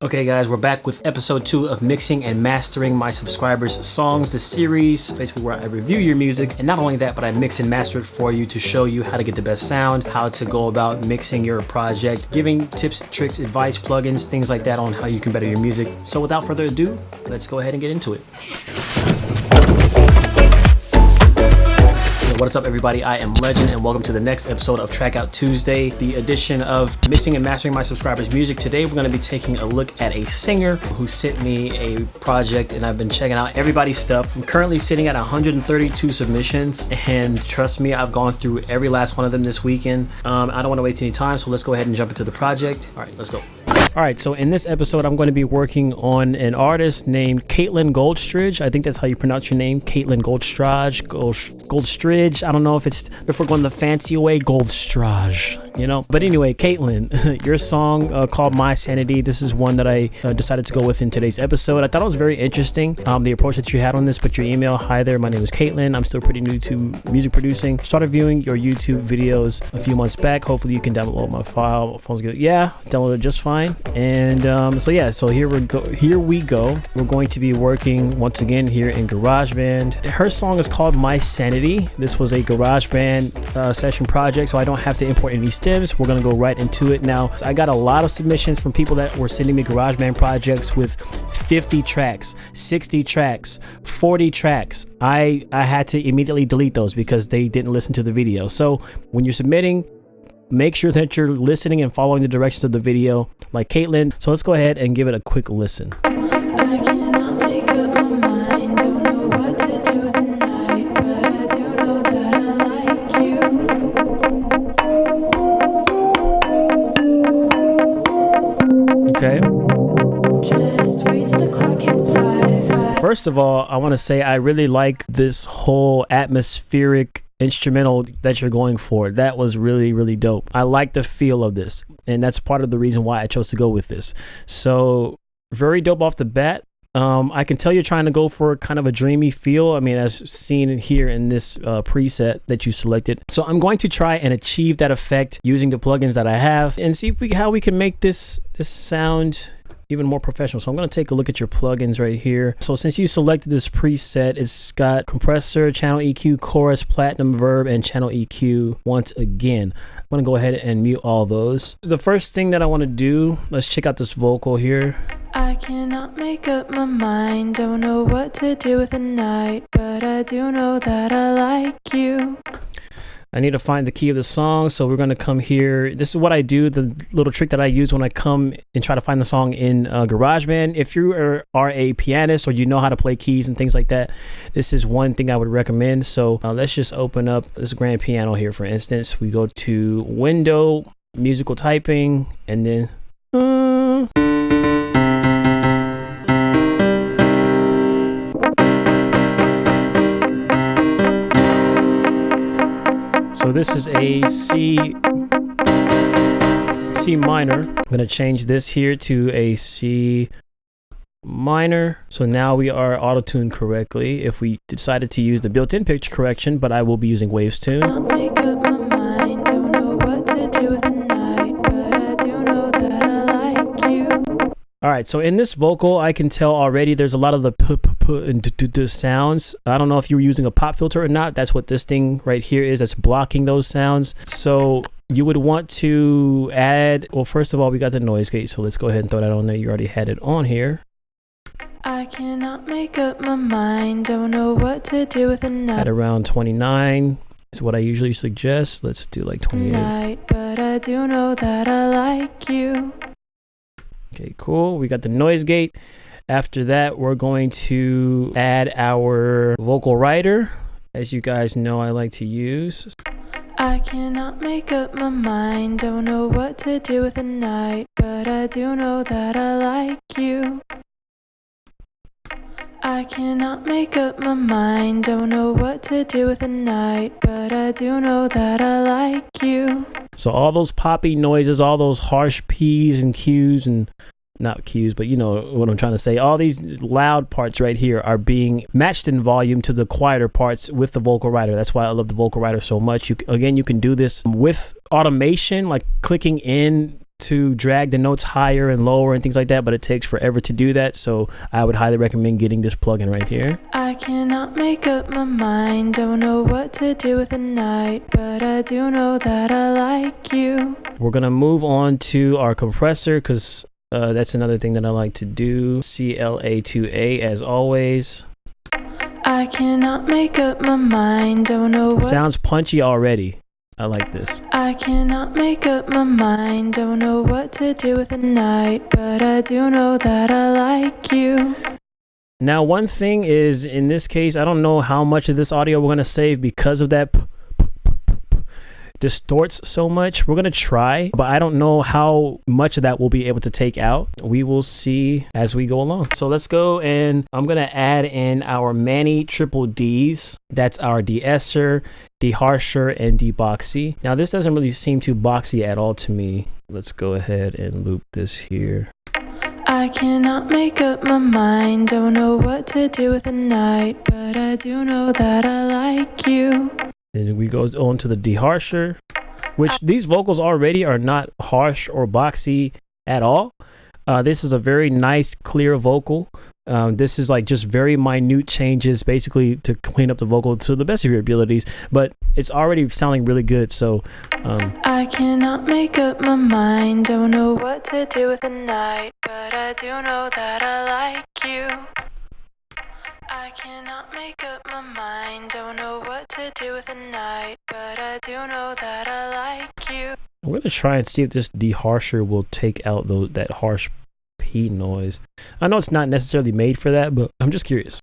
Okay guys, we're back with episode 2 of mixing and mastering my subscribers' songs, the series, basically where I review your music, and not only that, but I mix and master it for you to show you how to get the best sound, how to go about mixing your project, giving tips, tricks, advice, plugins, things like that on how you can better your music. So without further ado, let's go ahead and get into it. What's up everybody, I am Legend and welcome to the next episode of Track Out Tuesday, the edition of mixing and mastering my subscribers' music. Today we're going to be taking a look at a singer who sent me a project and I've been checking out everybody's stuff. I'm currently sitting at 132 submissions and trust me, I've gone through every last one of them this weekend. I don't want to waste any time, so let's go ahead and jump into the project. Alright, let's go. Alright, so in this episode I'm going to be working on an artist named Caitlin Goldstridge. I think that's how you pronounce your name, Caitlin Goldstridge. I don't know if we're going the fancy way, Goldstridge, you know. But anyway, Caitlin, your song called My Sanity. This is one that I decided to go with in today's episode. I thought it was very interesting, the approach that you had on this. Put your email. Hi there, my name is Caitlin. I'm still pretty new to music producing. Started viewing your YouTube videos a few months back. Hopefully you can download my file. My phone's good. Yeah, downloaded it just fine. And so here we go. We're going to be working once again here in GarageBand. Her song is called My Sanity. This was a GarageBand session project, so I don't have to import any stems. We're gonna go right into it now. I got a lot of submissions from people that were sending me GarageBand projects with 50 tracks, 60 tracks, 40 tracks. I had to immediately delete those because they didn't listen to the video. So when you're submitting, make sure that you're listening and following the directions of the video like Caitlin. So let's go ahead and give it a quick listen. I cannot make up my mind, don't know what to do with the night, but I do know that I like you. Okay. Just wait till the clock hits 5. First of all, I want to say I really like this whole atmospheric instrumental that you're going for. That was really, really dope. I like the feel of this, and that's part of the reason why I chose to go with this. So very dope off the bat. I can tell you're trying to go for kind of a dreamy feel. I mean, as seen here in this preset that you selected. So I'm going to try and achieve that effect using the plugins that I have and see how we can make this sound even more professional. So I'm going to take a look at your plugins right here. So since you selected this preset, it's got compressor, channel EQ, chorus, platinum, verb, and channel EQ once again. I'm going to go ahead and mute all those. The first thing that I want to do, let's check out this vocal here. I cannot make up my mind, don't know what to do with the night, but I do know that I like you. I need to find the key of the song, so we're going to come here. This is what I do, the little trick that I use when I come and try to find the song in GarageBand. If you are a pianist or you know how to play keys and things like that, this is one thing I would recommend. So let's just open up this grand piano here, for instance. We go to Window, Musical Typing, and then... So this is a C minor. I'm going to change this here to a C minor. So now we are auto-tuned correctly if we decided to use the built-in pitch correction, but I will be using Waves Tune. Make up my mind, don't know what to do with the night, but I do know that I like you. All right, so in this vocal, I can tell already there's a lot of the p and d sounds. I don't know if you were using a pop filter or not. That's what this thing right here is. That's blocking those sounds. So you would want to add, well, first of all, we got the noise gate. So let's go ahead and throw that on there. You already had it on here. I cannot make up my mind, don't know what to do with the night. At around 29 is what I usually suggest. Let's do like 28. But I do know that I like you. Okay, cool. We got the noise gate. After that, we're going to add our vocal writer. As you guys know, I like to use. I cannot make up my mind, don't know what to do with the night, but I do know that I like you. I cannot make up my mind, don't know what to do with the night, but I do know that I like you. So all those poppy noises, all those harsh P's and Q's and not Q's, but you know what I'm trying to say. All these loud parts right here are being matched in volume to the quieter parts with the vocal writer. That's why I love the vocal writer so much. You can do this with automation, like clicking in to drag the notes higher and lower and things like that, but it takes forever to do that. So I would highly recommend getting this plugin right here. I cannot make up my mind, don't know what to do with the night, but I do know that I like you. We're gonna move on to our compressor because that's another thing that I like to do. CLA2A as always. I cannot make up my mind, don't know what. Sounds punchy already. I like this. I cannot make up my mind, don't know what to do with the night, but I do know that I like you. Now, one thing is, in this case, I don't know how much of this audio we're gonna save because of that distorts so much. We're gonna try, but I don't know how much of that we'll be able to take out. We will see as we go along. So let's go, and I'm gonna add in our Manny triple Ds. That's our de-esser, de-harsher, and de-boxy. Now this doesn't really seem too boxy at all to me. Let's go ahead and loop this here. I cannot make up my mind, don't know what to do with the night, but I do know that I like you. Then we go on to the de-harsher, which these vocals already are not harsh or boxy at all. This is a very nice, clear vocal. This is like just very minute changes, basically to clean up the vocal to the best of your abilities, but it's already sounding really good. So I cannot make up my mind, don't know what to do with the night, but I do know that I like you. I cannot make up my mind, don't know what to do with the night, but I do know that I like you. I'm gonna try and see if this de-harsher will take out that harsh P noise. I know it's not necessarily made for that, but I'm just curious.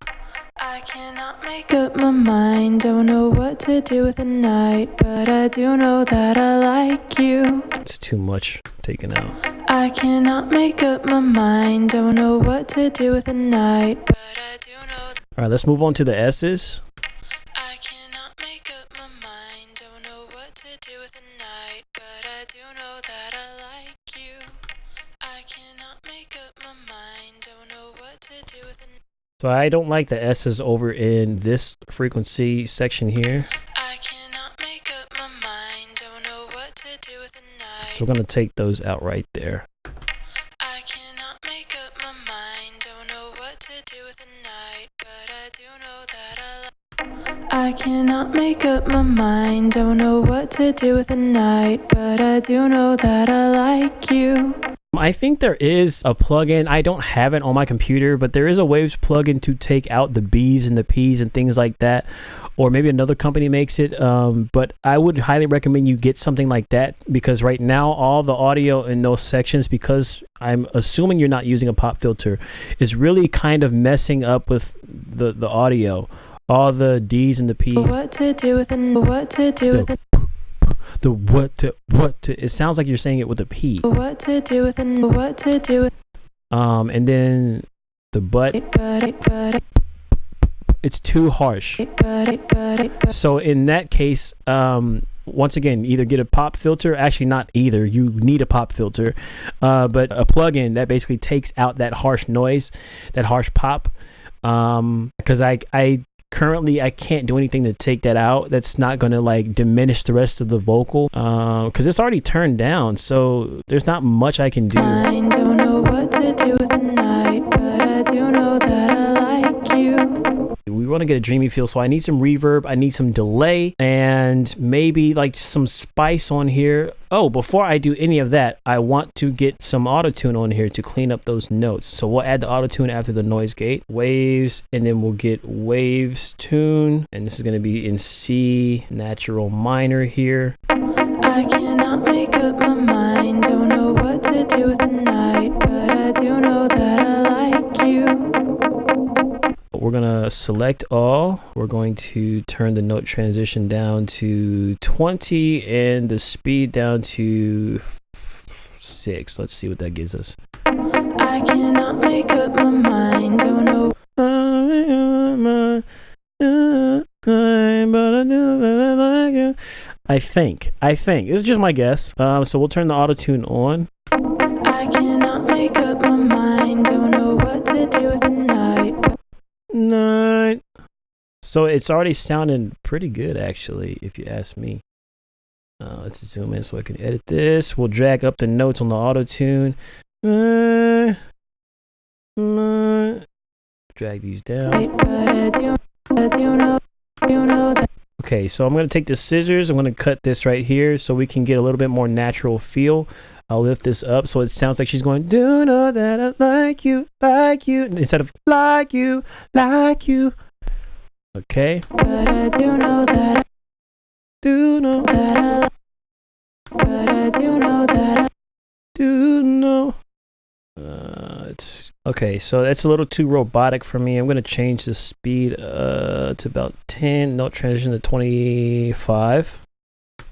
I cannot make up my mind, don't know what to do with the night, but I do know that I like you. It's too much taken out. I cannot make up my mind, don't know what to do with the night, but I do know. All right, let's move on to the S's. I cannot make up my mind, don't know what to do with the night, but I do know that I like you. I cannot make up my mind, don't know what to do with the. So I don't like the S's over in this frequency section here. I cannot make up my mind, don't know what to do with the night. So we're gonna take those out right there. I cannot make up my mind, don't know what to do with the night, but I do know that I cannot make up my mind, don't know what to do with the night, but I do know that I like you. I think there is a plugin. I don't have it on my computer, but there is a Waves plugin to take out the B's and the P's and things like that. Or maybe another company makes it. But I would highly recommend you get something like that, because right now all the audio in those sections, because I'm assuming you're not using a pop filter, is really kind of messing up with the audio. All the D's and the P's. What to do with what to do with the what to it sounds like you're saying it with a P. What to do with what to do with and then the but it's too harsh. So in that case, once again, either get a pop filter. Actually, not either. You need a pop filter, but a plugin that basically takes out that harsh noise, that harsh pop. Because I currently I can't do anything to take that out. That's not gonna like diminish the rest of the vocal, because it's already turned down, so there's not much I can do. I don't know what to do with the night, but I do know that I like you. We want to get a dreamy feel, so I need some reverb, I need some delay, and maybe like some spice on here. Oh, before I do any of that, I want to get some auto-tune on here to clean up those notes. So we'll add the auto-tune after the noise gate, waves, and then we'll get waves tune, and this is going to be in C natural minor here. I cannot make up my mind, don't know what to do with the night, but I do know that I like you. We're gonna select all. We're going to turn the note transition down to 20 and the speed down to 6. Let's see what that gives us. I cannot make up my mind, don't know. I think it's just my guess. So we'll turn the auto tune on. I cannot make up my mind, don't know what to do with the night. Night. So it's already sounding pretty good, actually, if you ask me. Let's zoom in so I can edit this. We'll drag up the notes on the auto tune. Drag these down. Okay, so I'm going to take the scissors. I'm going to cut this right here so we can get a little bit more natural feel. I'll lift this up so it sounds like she's going, do know that I like you, instead of like you. Okay. But I do know that okay, so that's a little too robotic for me. I'm going to change the speed to about 10. Note transition to 25.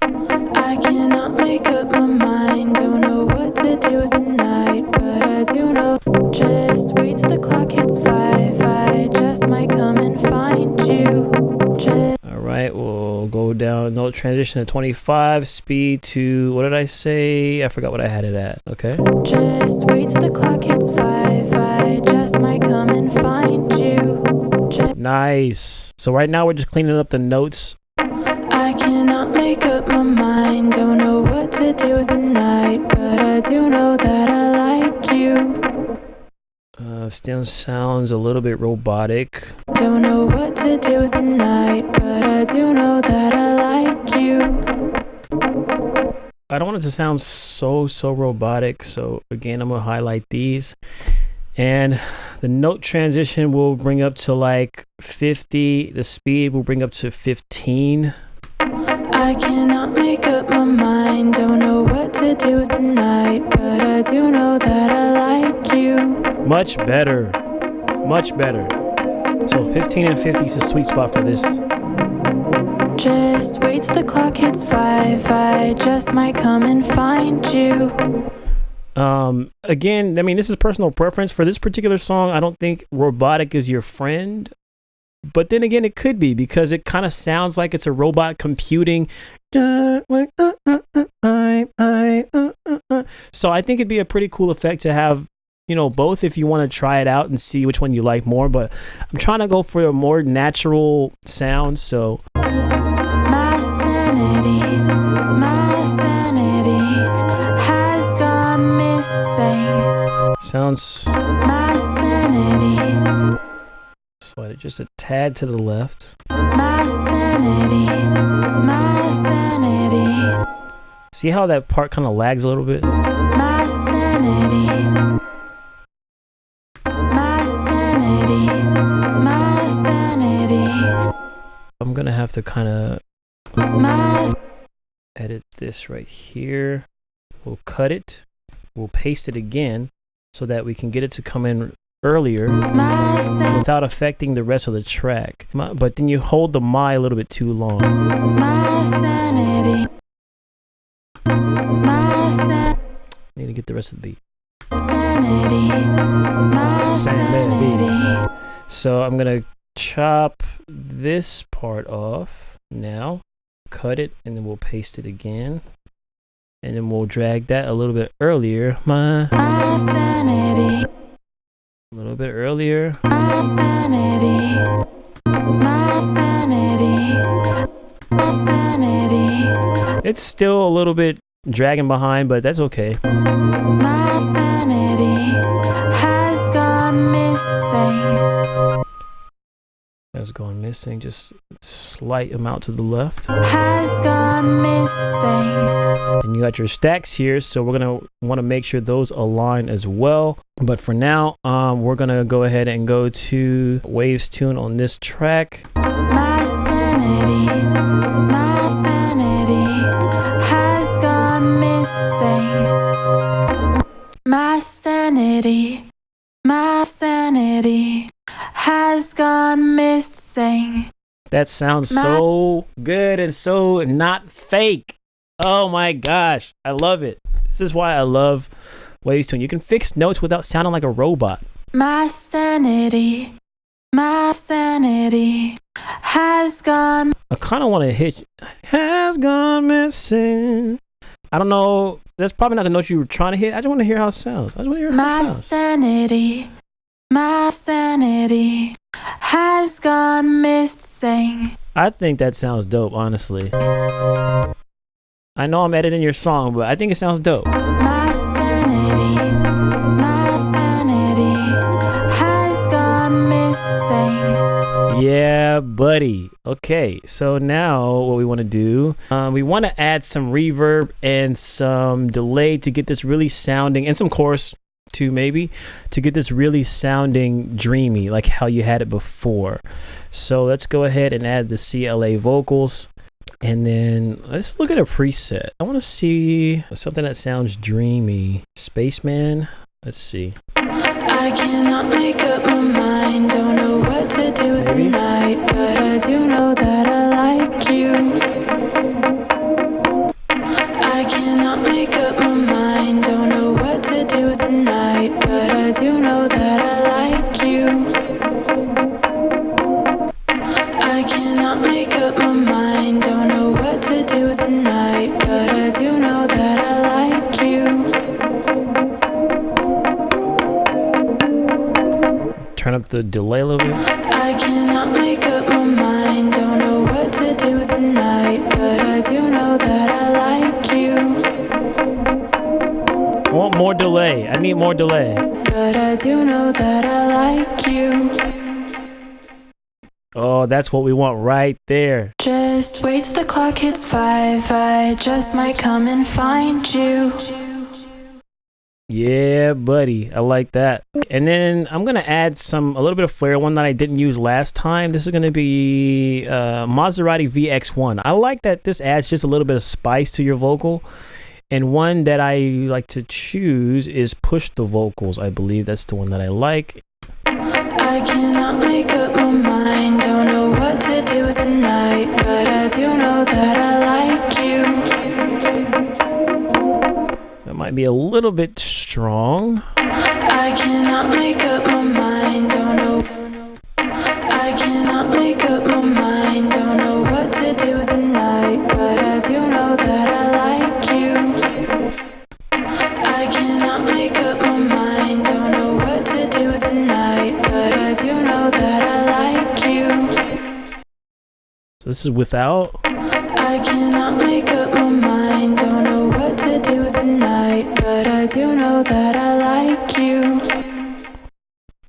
I cannot make up my mind, don't know what to do with the night, but I do know, just wait till the clock hits 5, I just might come and find you. All right, we'll go down, note transition to 25, speed to, what did I say? I forgot what I had it at, okay. Just wait till the clock hits 5, I just might come and find you. Nice. So right now we're just cleaning up the notes. I cannot make up my mind, don't know what to do with the night, but I do know that I like you. Still sounds a little bit robotic. Don't know what to do with the night, but I do know that I like you. I don't want it to sound so robotic, so again I'm gonna highlight these, and the note transition will bring up to like 50. The speed will bring up to 15. I cannot make up my mind, don't know what to do with the night, but I do know that I like you. Much better. So 15 and 50 is a sweet spot for this. Just wait till the clock hits 5, I just might come and find you. Again, I mean, this is personal preference. For this particular song, I don't think robotic is your friend. But then again, it could be, because it kind of sounds like it's a robot computing. So I think it'd be a pretty cool effect to have, you know, both if you want to try it out and see which one you like more. But I'm trying to go for a more natural sound, so. My sanity has gone missing. Sounds. My sanity. Slide it just a tad to the left. My sanity. See how that part kind of lags a little bit? My sanity. I'm gonna have to kind of edit this right here. We'll cut it. We'll paste it again so that we can get it to come in earlier without affecting the rest of the track. But then you hold the my a little bit too long. My sanity. Need to get the rest of the beat. Sanity. My sanity. So I'm gonna chop this part off now, cut it, and then we'll paste it again, and then we'll drag that a little bit earlier. My sanity. A little bit earlier. My sanity. My sanity. My sanity. It's still a little bit dragging behind, but that's okay. My sanity has gone missing. Has gone missing, just a slight amount to the left. Has gone missing. And you got your stacks here, so we're gonna want to make sure those align as well. But for now, we're gonna go ahead and go to Waves tune on this track. My sanity has gone missing. My sanity has gone missing. That sounds so good and so not fake. Oh my gosh, I love it. This is why I love Waves tune. You can fix notes without sounding like a robot. My sanity has gone. I kind of want to hit has gone missing. I don't know. That's probably not the note you were trying to hit. I just want to hear how it sounds. My sanity has gone missing. I think that sounds dope, honestly. I know I'm editing your song, but I think it sounds dope. My sanity has gone missing. Yeah, buddy. Okay, so now what we want to do, we want to add some reverb and some delay to get this really sounding, and some chorus too, maybe, to get this really sounding dreamy, like how you had it before. So let's go ahead and add the CLA vocals. And then let's look at a preset. I want to see something that sounds dreamy. Spaceman. Let's see. I cannot make up my mind. Don't know what to do with the night, but I do know that I like you. I cannot make up my mind. Don't know what to do with the night, but I do know that I like you. I cannot make up my mind. Don't know what to do with the night, but I do know that I like you. Turn up the delay a little bit. I cannot make up my mind. Don't know what to do with the night, but I do know that I like you. I want more delay. I need more delay. But I do know that I like you. Oh, that's what we want right there. Just wait till the clock hits 5. I just might come and find you. Yeah, buddy. I like that. And then I'm going to add a little bit of flair, one that I didn't use last time. This is going to be Maserati VX1. I like that this adds just a little bit of spice to your vocal. And one that I like to choose is Push the Vocals. I believe that's the one that I like. I cannot make up my mind. Don't know what to do with the night, but I do know that I like you. That might be a little bit strong. I cannot make up my mind. Don't know. I cannot make up my mind. Don't know what to do with the night, but I do know that I like you. I cannot make up my mind. Don't know what to do with the night, but I do know that I like you. So this is without. I cannot make up my mind. Don't know what to do with the night, but I do know that I like you.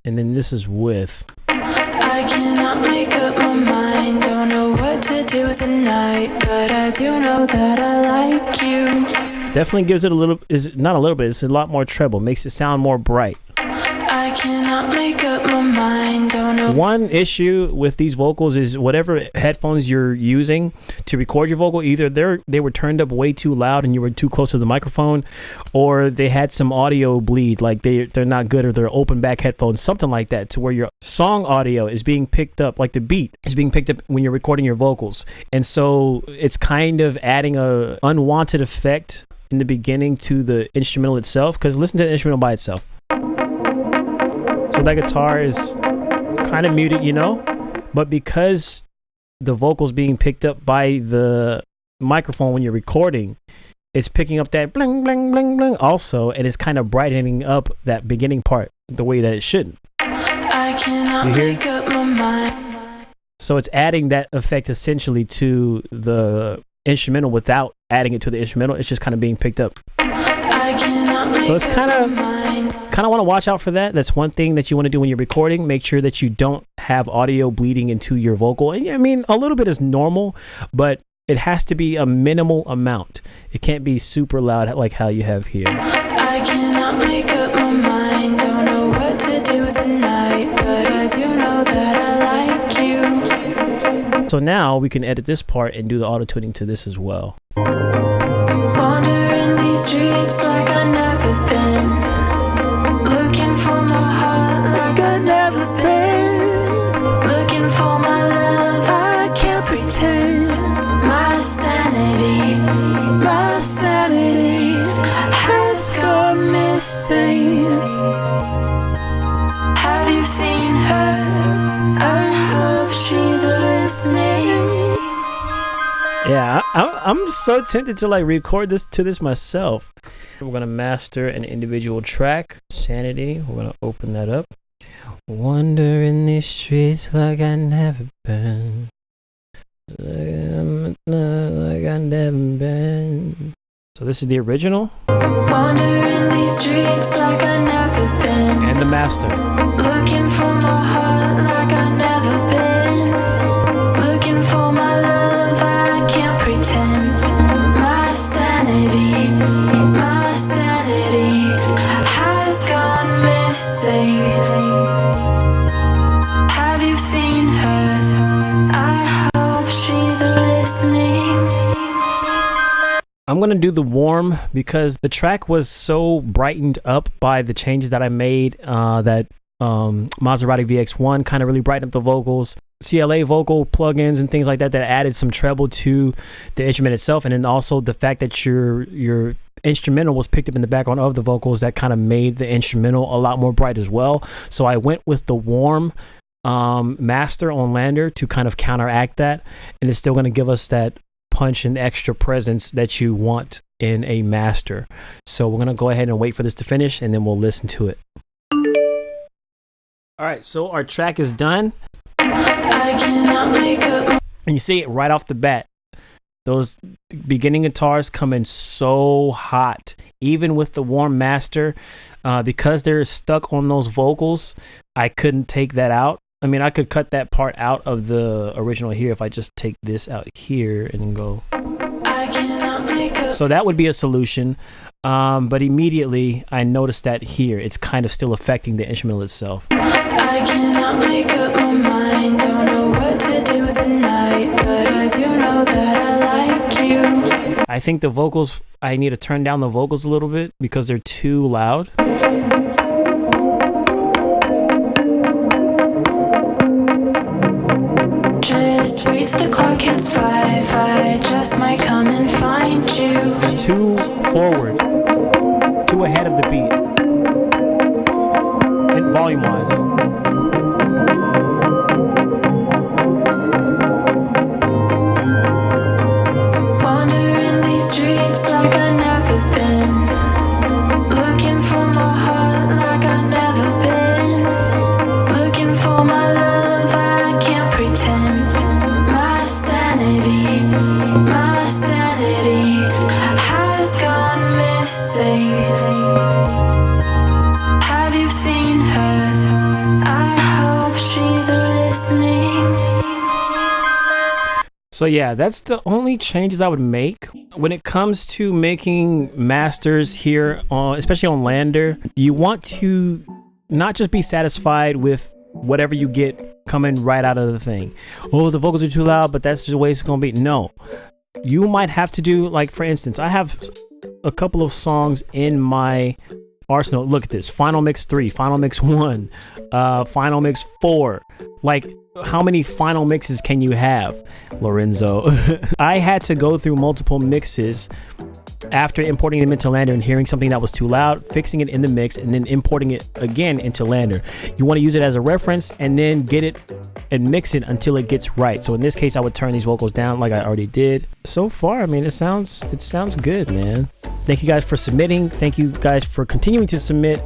And then this is with. I cannot make up my mind. Don't know what to do with the night, but I do know that I like you. Definitely gives it not a little bit, it's a lot more treble, makes it sound more bright. I cannot make up my mind. Don't know. One issue with these vocals is whatever headphones you're using to record your vocal, either they were turned up way too loud and you were too close to the microphone, or they had some audio bleed, like they're not good, or they're open back headphones, something like that, to where your song audio is being picked up, like the beat is being picked up when you're recording your vocals. And so it's kind of adding a unwanted effect in the beginning to the instrumental itself, because listen to the instrumental by itself. So that guitar is kind of muted, you know, but because the vocals being picked up by the microphone when you're recording, it's picking up that bling, bling, bling, bling also, and it's kind of brightening up that beginning part the way that it shouldn't. I cannot make up my mind. So it's adding that effect essentially to the instrumental without adding it to the instrumental. It's just kind of being picked up. I cannot make So it's up my mind. kind of want to watch out for that. That's one thing that you want to do when you're recording. Make sure that you don't have audio bleeding into your vocal. And I mean, a little bit is normal, but it has to be a minimal amount. It can't be super loud like how you have here. I cannot make up my mind. Don't know what to do with the night, but I do know that I like you. So now we can edit this part and do the auto tuning to this as well. Wandering these streets like I've never been. Looking for my heart like I've never been. Looking for my love, I can't pretend. My sanity has gone missing. Have you seen her? I hope she's listening. Yeah, I'm so tempted to like record this myself. We're gonna master an individual track, Sanity. We're gonna open that up. Wander in these streets like I've never been. Like I never been. So this is the original. Wandering these streets like I never been. And the master. Looking for my heart like I never been. Looking for my love, I can't pretend. My sanity has gone missing. Have you seen her? I hope she's listening. I'm gonna do the warm because the track was so brightened up by the changes that I made. That Maserati VX1 kind of really brightened up the vocals. CLA vocal plugins and things like that added some treble to the instrument itself, and then also the fact that your instrumental was picked up in the background of the vocals, that kind of made the instrumental a lot more bright as well. So I went with the warm master on LANDR to kind of counteract that, and it's still going to give us that punch and extra presence that you want in a master. So we're going to go ahead and wait for this to finish, and then we'll listen to it. All right, so our track is done. I cannot make up. And you see it right off the bat. Those beginning guitars come in so hot, even with the warm master, because they're stuck on those vocals. I couldn't take that out. I mean, I could cut that part out of the original here if I just take this out here and then go. I cannot make up. So that would be a solution. But immediately I noticed that here it's kind of still affecting the instrumental itself. I cannot make up my mind. Don't know what to do with the night, but I do know that I like you. I think the vocals, I need to turn down the vocals a little bit because they're too loud. Just wait till the clock hits 5. I just might come and find you. Too forward, too ahead of the beat, and volume wise. Wandering these streets like I never been. Looking for my heart like I never been. Looking for my love, I can't pretend. My sanity has gone missing. Have you seen her? I hope she's listening. So yeah, that's the only changes I would make. When it comes to making masters here, especially on LANDR, you want to not just be satisfied with whatever you get coming right out of the thing. Oh, the vocals are too loud, but that's just the way it's gonna be. No, you might have to do, like, for instance, I have a couple of songs in my arsenal. Look at this: Final Mix 3, Final Mix 1, Final Mix 4. Like, how many final mixes can you have, Lorenzo? I had to go through multiple mixes after importing them into LANDR and hearing something that was too loud, fixing it in the mix, and then importing it again into LANDR. You want to use it as a reference and then get it and mix it until it gets right. So in this case, I would turn these vocals down like I already did. So far, I mean, it sounds good, man. Thank you guys for submitting. Thank you guys for continuing to submit.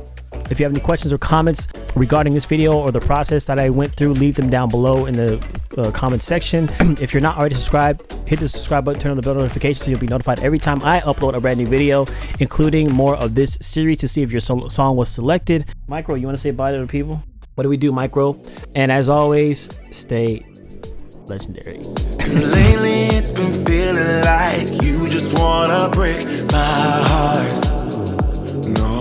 If you have any questions or comments regarding this video or the process that I went through, leave them down below in the comment section. If you're not already subscribed, hit the subscribe button, turn on the bell notification so you'll be notified every time I upload a brand new video, including more of this series to see if your song was selected. Micro, you want to say bye to the people? What do we do, Micro? And as always, stay legendary. Lately it's been feeling like you just wanna break my heart. No.